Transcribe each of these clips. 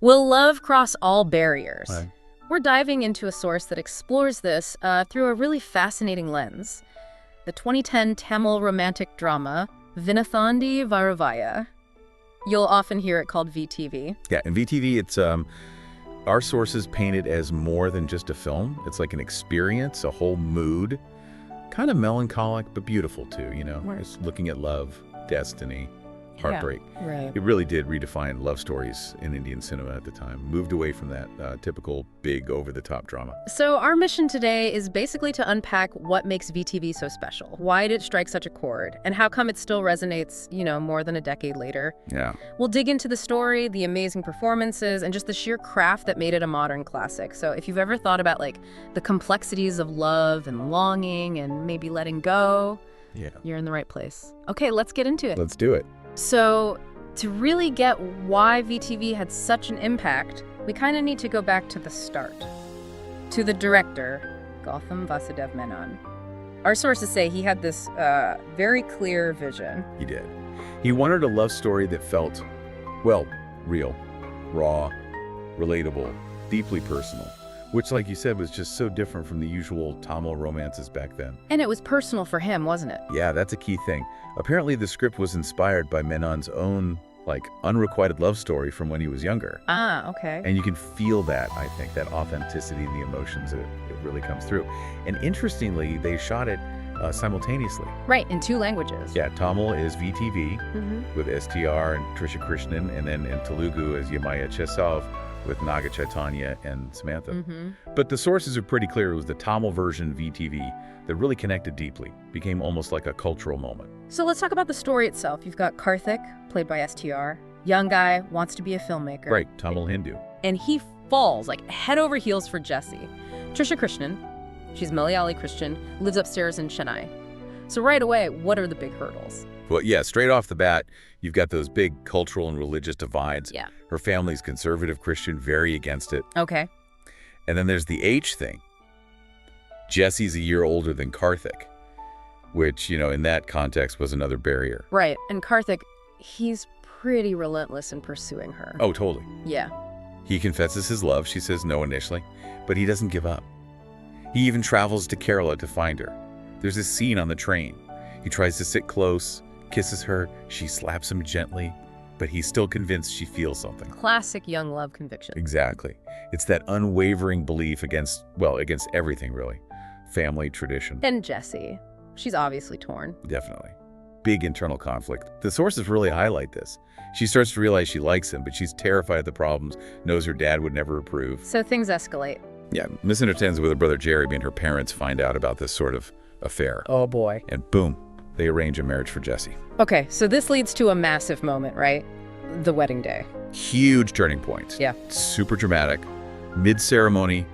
Will love cross all barriers? Right. We're diving into a source that explores this through a really fascinating lens. The 2010 Tamil romantic drama, Vinnaithaandi Varuvaya. You'll often hear it called VTV. Yeah, in VTV, it's our sources paint it as more than just a film. It's like an experience, a whole mood, kind of melancholic, but beautiful too, you know? Right. It's looking at love, destiny, heartbreak. Yeah, right. It really did redefine love stories in Indian cinema at the time. Moved away from that typical big over-the-top drama. So our mission today is basically to unpack what makes VTV so special. Why did it strike such a chord? And how come it still resonates, more than a decade later? Yeah. We'll dig into the story, the amazing performances, and just the sheer craft that made it a modern classic. So if you've ever thought about, the complexities of love and longing and maybe letting go, Yeah. you're in the right place. Okay, let's get into it. Let's do it. So to really get why VTV had such an impact, we kind of need to go back to the start, to the director, Gautham Vasudev Menon. Our sources say he had this very clear vision. He did. He wanted a love story that felt, well, real, raw, relatable, deeply personal, which, like you said, was just so different from the usual Tamil romances back then. And it was personal for him, wasn't it? Yeah, that's a key thing. Apparently, the script was inspired by Menon's own, unrequited love story from when he was younger. Ah, okay. And you can feel that, I think, that authenticity and the emotions, it really comes through. And interestingly, they shot it simultaneously. Right, in 2 languages. Yeah, Tamil is VTV Mm-hmm. with STR and Trisha Krishnan, and then in Telugu is Yamaya Chesav with Naga Chaitanya and Samantha. Mm-hmm. But the sources are pretty clear. It was the Tamil version VTV that really connected deeply, became almost like a cultural moment. So let's talk about the story itself. You've got Karthik, played by STR. Young guy, wants to be a filmmaker. Right, Tamil Hindu. And he falls, head over heels for Jessie. Trisha Krishnan, she's Malayali Christian, lives upstairs in Chennai. So right away, what are the big hurdles? Well, yeah, straight off the bat, you've got those big cultural and religious divides. Yeah. Her family's conservative Christian, very against it. Okay. And then there's the age thing. Jessie's a year older than Karthik, which, in that context was another barrier. Right. And Karthik, he's pretty relentless in pursuing her. Oh, totally. Yeah. He confesses his love. She says no initially, but he doesn't give up. He even travels to Kerala to find her. There's a scene on the train. He tries to sit close, kisses her. She slaps him gently, but he's still convinced she feels something. Classic young love conviction. Exactly. It's that unwavering belief against everything, really. Family, tradition. And Jessie, she's obviously torn. Definitely. Big internal conflict. The sources really highlight this. She starts to realize she likes him, but she's terrified of the problems, knows her dad would never approve. So things escalate. Yeah, misunderstands with her brother Jeremy, and her parents find out about this sort of affair. Oh boy. And boom, they arrange a marriage for Jessie. Okay, so this leads to a massive moment, right? The wedding day. Huge turning point. Yeah. Super dramatic. Mid-ceremony,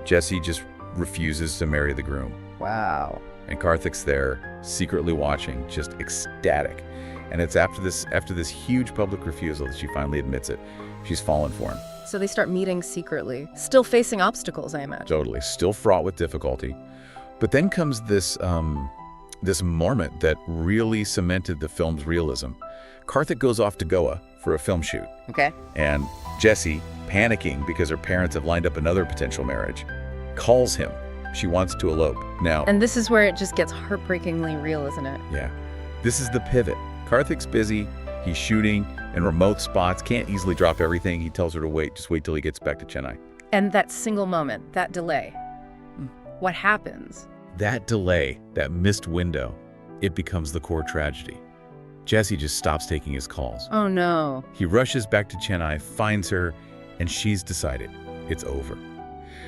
Jessie just refuses to marry the groom. Wow. And Karthik's there, secretly watching, just ecstatic. And it's after this huge public refusal that she finally admits it. She's fallen for him. So they start meeting secretly, still facing obstacles, I imagine. Totally. Still fraught with difficulty. But then comes this moment that really cemented the film's realism. Karthik goes off to Goa for a film shoot. Okay. And Jessie, panicking because her parents have lined up another potential marriage, calls him. She wants to elope. Now, And this is where it just gets heartbreakingly real, isn't it? yeah, this is the pivot. Karthik's busy. He's shooting in remote spots, can't easily drop everything. He tells her to wait, just wait till he gets back to Chennai. And that single moment, that delay, what happens? That delay, that missed window, it becomes the core tragedy. Jessie just stops taking his calls. Oh no. He rushes back to Chennai, finds her, and she's decided it's over.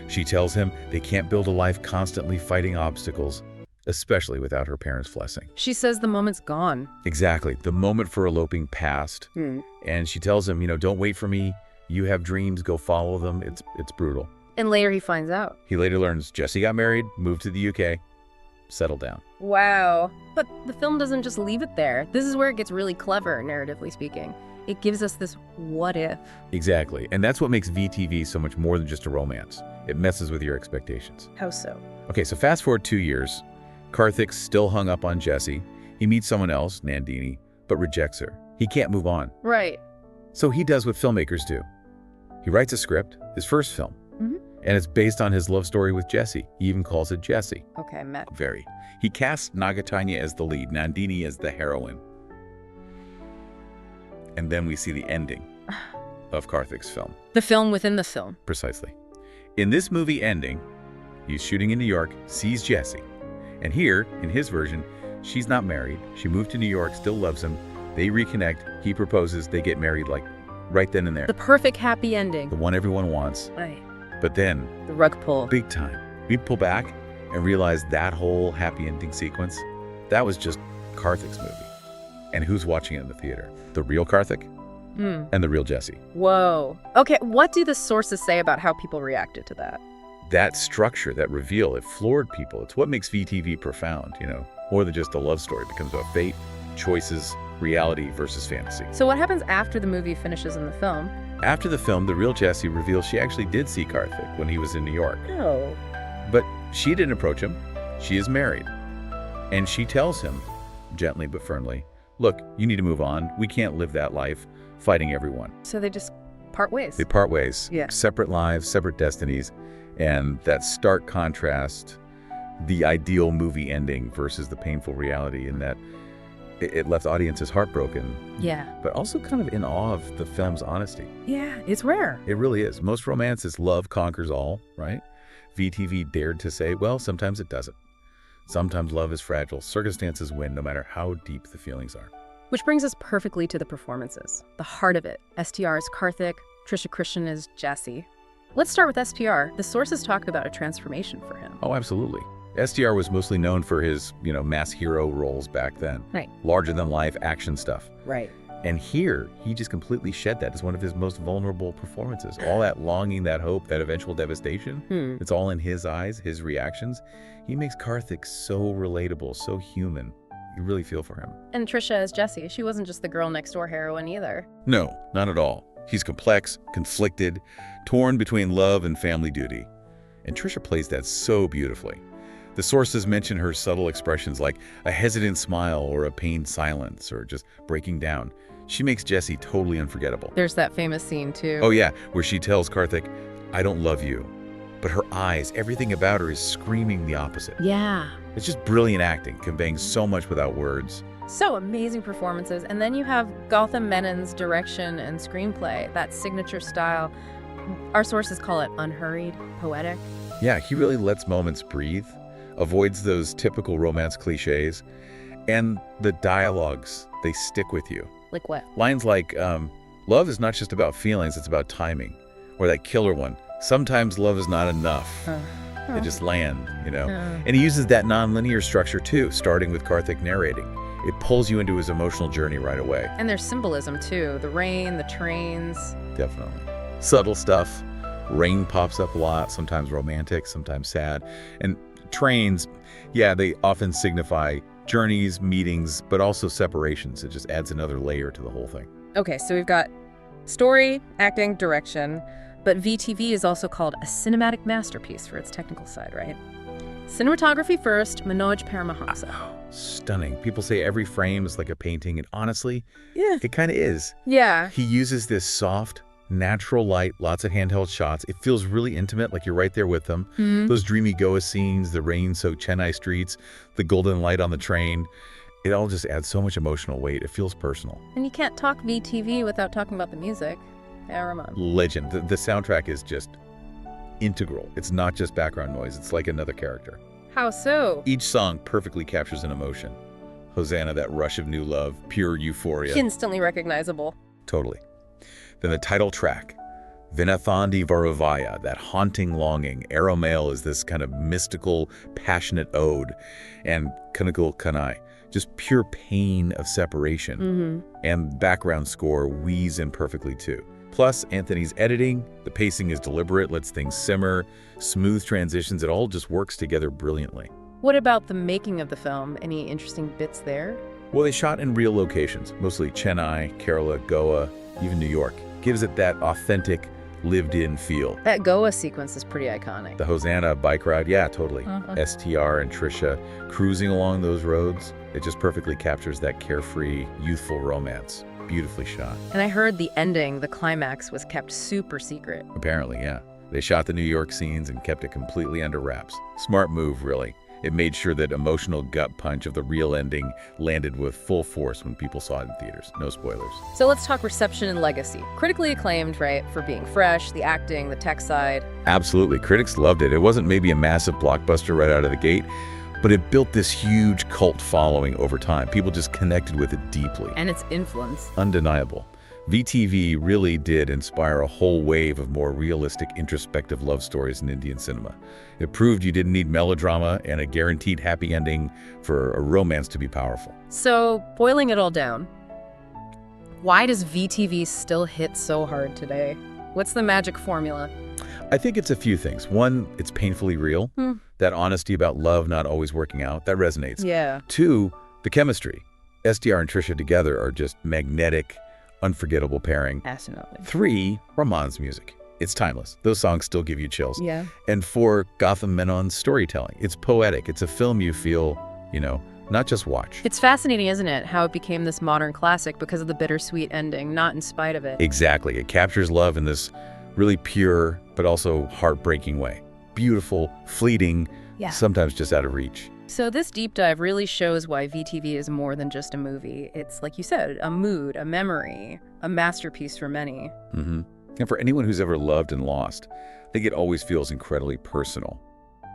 She tells him they can't build a life constantly fighting obstacles, especially without her parents' blessing. She says the moment's gone. Exactly. The moment for eloping passed. And she tells him, don't wait for me. You have dreams, go follow them. It's brutal. And later he finds out. He later learns Jessie got married, moved to the UK, settled down. Wow. But the film doesn't just leave it there. This is where it gets really clever, narratively speaking. It gives us this what if. Exactly. And that's what makes VTV so much more than just a romance. It messes with your expectations. How so? Okay, so fast forward 2 years. Karthik's still hung up on Jessie. He meets someone else, Nandini, but rejects her. He can't move on. Right. So he does what filmmakers do. He writes a script, his first film, and it's based on his love story with Jessie. He even calls it Jessie. Okay, met. Very. He casts Nagatanya as the lead, Nandini as the heroine. And then we see the ending of Karthik's film. The film within the film. Precisely. In this movie ending, he's shooting in New York, sees Jessie. And here, in his version, she's not married. She moved to New York, still loves him. They reconnect, he proposes, they get married like right then and there. The perfect happy ending. The one everyone wants. Right. But then, The rug pull. big time, we pull back and realize that whole happy ending sequence, that was just Karthik's movie. And who's watching it in the theater? The real Karthik and the real Jessie. Whoa. Okay, what do the sources say about how people reacted to that? That structure, that reveal, it floored people. It's what makes VTV profound, you know? More than just a love story. It becomes about fate, choices, reality versus fantasy. So what happens after the movie finishes in the film? After the film, the real Jessie reveals she actually did see Karthik when he was in New York. Oh. But she didn't approach him. She is married. And she tells him, gently but firmly, look, you need to move on. We can't live that life fighting everyone. So they just part ways. They part ways. Yeah. Separate lives, separate destinies. And that stark contrast, the ideal movie ending versus the painful reality, in that it left audiences heartbroken, Yeah. but also kind of in awe of the film's honesty. Yeah, it's rare. It really is. Most romances, love conquers all, right? VTV dared to say, well, sometimes it doesn't. Sometimes love is fragile. Circumstances win no matter how deep the feelings are. Which brings us perfectly to the performances. The heart of it. STR is Karthik, Trisha Krishnan is Jessie. Let's start with SPR. The sources talk about a transformation for him. Oh, absolutely. STR was mostly known for his, mass hero roles back then. Right. Larger-than-life action stuff. Right. And here, he just completely shed that as one of his most vulnerable performances. All that longing, that hope, that eventual devastation, it's all in his eyes, his reactions. He makes Karthik so relatable, so human. You really feel for him. And Trisha as Jessie. She wasn't just the girl next door heroine either. No, not at all. He's complex, conflicted, torn between love and family duty. And Trisha plays that so beautifully. The sources mention her subtle expressions like a hesitant smile or a pained silence or just breaking down. She makes Jessie totally unforgettable. There's that famous scene too. Oh yeah, where she tells Karthik, I don't love you. But her eyes, everything about her is screaming the opposite. Yeah. It's just brilliant acting, conveying so much without words. So amazing performances. And then you have Gautham Menon's direction and screenplay, that signature style. Our sources call it unhurried, poetic. Yeah, he really lets moments breathe, avoids those typical romance cliches, and the dialogues, they stick with you. Like what? Lines like, love is not just about feelings, it's about timing. Or that killer one, sometimes love is not enough. They just land, And he uses that non-linear structure too, starting with Karthik narrating. It pulls you into his emotional journey right away. And there's symbolism too. The rain, the trains. Definitely. Subtle stuff. Rain pops up a lot, sometimes romantic, sometimes sad. And trains, yeah, they often signify journeys, meetings, but also separations. It just adds another layer to the whole thing. Okay, so we've got story, acting, direction, but VTV is also called a cinematic masterpiece for its technical side, right? Cinematography first, Manoj Paramahamsa. Stunning. People say every frame is like a painting, and honestly, Yeah. it kind of is. Yeah. He uses this soft, natural light, lots of handheld shots. It feels really intimate, like you're right there with them. Those dreamy Goa scenes, the rain-soaked Chennai streets, the golden light on the train, it all just adds so much emotional weight. It feels personal. And you can't talk VTV without talking about the music. Yeah, Ramon. Legend. The soundtrack is just integral. It's not just background noise. It's like another character. How so? Each song perfectly captures an emotion. Hosanna, that rush of new love, pure euphoria. Instantly recognizable. Totally. Then the title track, Vinnaithaandi Varuvaya, that haunting longing. Aromail is this kind of mystical, passionate ode. And Kanakul Kanai, just pure pain of separation. And background score weaves in perfectly too. Plus, Anthony's editing, the pacing is deliberate, lets things simmer, smooth transitions, it all just works together brilliantly. What about the making of the film? Any interesting bits there? Well, they shot in real locations, mostly Chennai, Kerala, Goa, even New York. Gives it that authentic, lived-in feel. That Goa sequence is pretty iconic. The Hosanna bike ride, yeah, totally. STR and Trisha cruising along those roads, it just perfectly captures that carefree, youthful romance. beautifully shot. And I heard the ending, the climax, was kept super secret. Apparently, yeah. They shot the New York scenes and kept it completely under wraps. Smart move, really. It made sure that emotional gut punch of the real ending landed with full force when people saw it in theaters. No spoilers. So let's talk reception and legacy. Critically acclaimed, right, for being fresh, the acting, the tech side. Absolutely. Critics loved it. It wasn't maybe a massive blockbuster right out of the gate, but it built this huge cult following over time. People just connected with it deeply. And its influence. Undeniable. VTV really did inspire a whole wave of more realistic, introspective love stories in Indian cinema. It proved you didn't need melodrama and a guaranteed happy ending for a romance to be powerful. So, boiling it all down, why does VTV still hit so hard today? What's the magic formula? I think it's a few things. One, it's painfully real. That honesty about love not always working out, that resonates. Yeah. Two, the chemistry. SDR and Trisha together are just magnetic, unforgettable pairing. Absolutely. Three, Rahman's music. It's timeless. Those songs still give you chills. Yeah. And four, Gautham Menon's storytelling. It's poetic. It's a film you feel, not just watch. It's fascinating, isn't it, how it became this modern classic because of the bittersweet ending, not in spite of it. Exactly. It captures love in this really pure, but also heartbreaking way. Beautiful, fleeting, sometimes just out of reach. So this deep dive really shows why VTV is more than just a movie. It's, like you said, a mood, a memory, a masterpiece for many. And for anyone who's ever loved and lost, I think it always feels incredibly personal.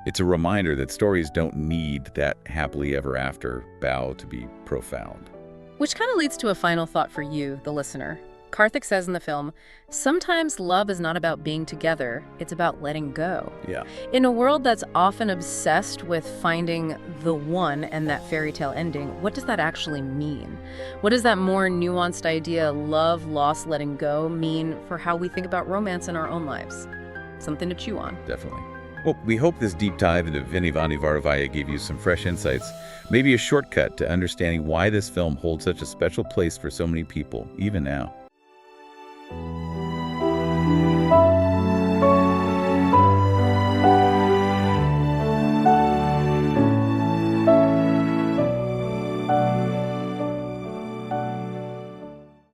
It's a reminder that stories don't need that happily ever after bow to be profound. Which kind of leads to a final thought for you, the listener. Karthik says in the film, sometimes love is not about being together, it's about letting go. Yeah. In a world that's often obsessed with finding the one and that fairy tale ending, what does that actually mean? What does that more nuanced idea, love, loss, letting go, mean for how we think about romance in our own lives? Something to chew on. Definitely. Well, we hope this deep dive into Vinnaithaandi Varuvaya gave you some fresh insights, maybe a shortcut to understanding why this film holds such a special place for so many people, even now.